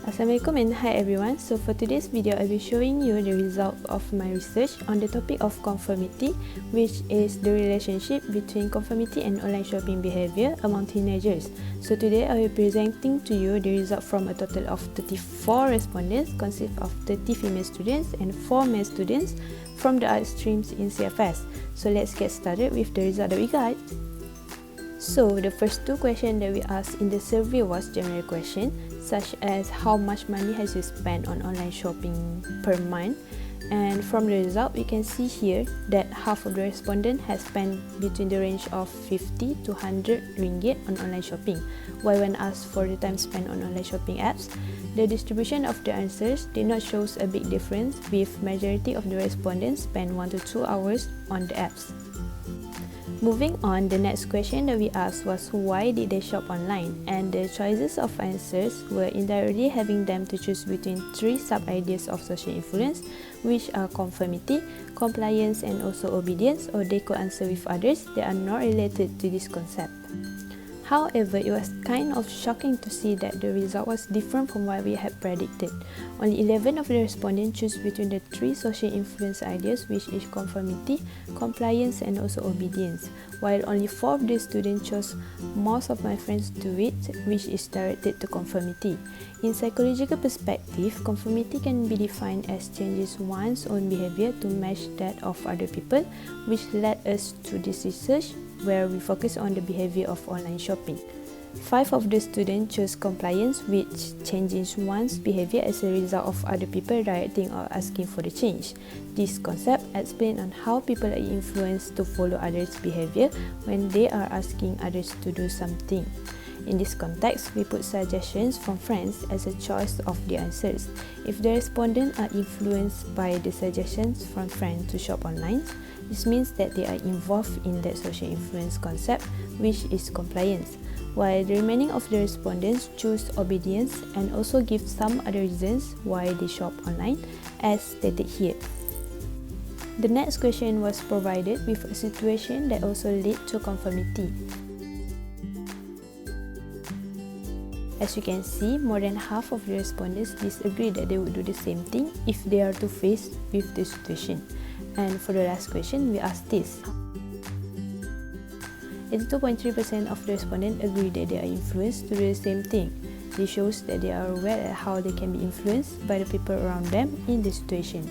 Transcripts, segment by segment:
Assalamualaikum and hi everyone. So for today's video, I'll be showing you the result of my research on the topic of conformity, which is the relationship between conformity and online shopping behavior among teenagers. So today I will be presenting to you the result from a total of 34 respondents, consist of 30 female students and 4 male students from the art streams in CFS. So let's get started with the result that we got. So the first two questions that we asked in the survey was general question, such as how much money has you spent on online shopping per month, and from the result we can see here that half of the respondent has spent between the range of 50 to 100 ringgit on online shopping, while when asked for the time spent on online shopping apps, the distribution of the answers did not show a big difference, with majority of the respondents spend 1 to 2 hours on the apps. Moving on, the next question that we asked was why did they shop online, and the choices of answers were indirectly having them to choose between 3 sub-ideas of social influence, which are conformity, compliance and also obedience, or they could answer with others that are not related to this concept. However, it was kind of shocking to see that the result was different from what we had predicted. Only 11 of the respondents chose between the 3 social influence ideas, which is conformity, compliance and also obedience, while only 4 of the students chose most of my friends do it, which is directed to conformity. In psychological perspective, conformity can be defined as changes one's own behavior to match that of other people, which led us to this research where we focus on the behavior of online shopping. 5 of the students chose compliance, which changes one's behavior as a result of other people directing or asking for the change. This concept explains on how people are influenced to follow others' behavior when they are asking others to do something. In this context, we put suggestions from friends as a choice of the answers. If the respondents are influenced by the suggestions from friends to shop online, this means that they are involved in that social influence concept, which is compliance, while the remaining of the respondents choose obedience and also give some other reasons why they shop online, as stated here. The next question was provided with a situation that also led to conformity. As you can see, more than half of the respondents disagree that they would do the same thing if they are to face with the situation. And for the last question, we asked this. 82.3% of the respondents agree that they are influenced to do the same thing. This shows that they are aware of how they can be influenced by the people around them in the situation.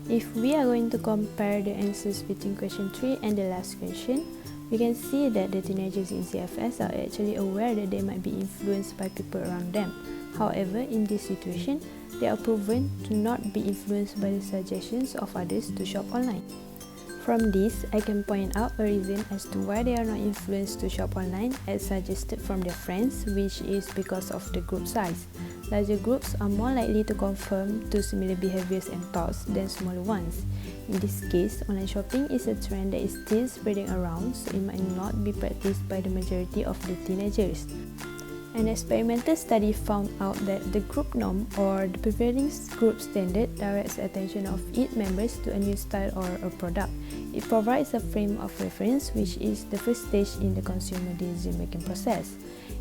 If we are going to compare the answers between question 3 and the last question, we can see that the teenagers in CFS are actually aware that they might be influenced by people around them. However, in this situation, they are proven to not be influenced by the suggestions of others to shop online. From this, I can point out a reason as to why they are not influenced to shop online as suggested from their friends, which is because of the group size. Larger groups are more likely to conform to similar behaviors and thoughts than smaller ones. In this case, online shopping is a trend that is still spreading around, so it might not be practiced by the majority of the teenagers. An experimental study found out that the group norm or the prevailing group standard directs attention of its members to a new style or a product. It provides a frame of reference, which is the first stage in the consumer decision-making process.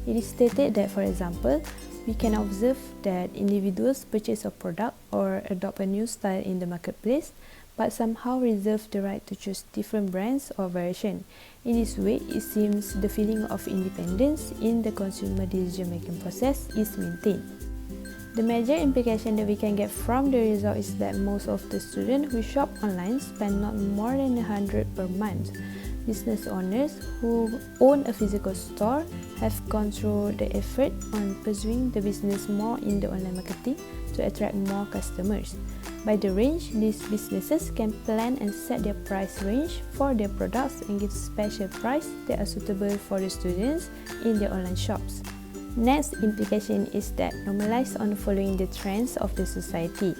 It is stated that, for example, we can observe that individuals purchase a product or adopt a new style in the marketplace, but somehow reserve the right to choose different brands or variation. In this way, it seems the feeling of independence in the consumer decision-making process is maintained. The major implication that we can get from the result is that most of the students who shop online spend not more than 100 per month. Business owners who own a physical store have gone through the effort on pursuing the business more in the online marketing to attract more customers. By the range, these businesses can plan and set their price range for their products and give special price that are suitable for the students in their online shops. Next implication is that normalize on following the trends of the society.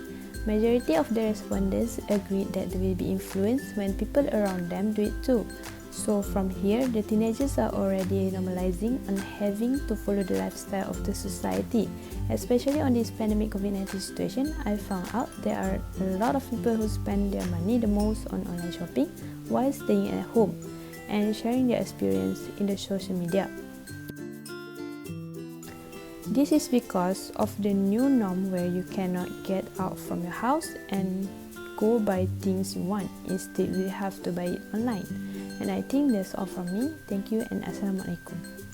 Majority of the respondents agreed that they will be influenced when people around them do it too. So from here, the teenagers are already normalizing on having to follow the lifestyle of the society. Especially on this pandemic COVID-19 situation, I found out there are a lot of people who spend their money the most on online shopping while staying at home and sharing their experience in the social media. This is because of the new norm where you cannot get out from your house and go buy things you want. Instead, we have to buy it online. And I think that's all from me. Thank you and Assalamualaikum.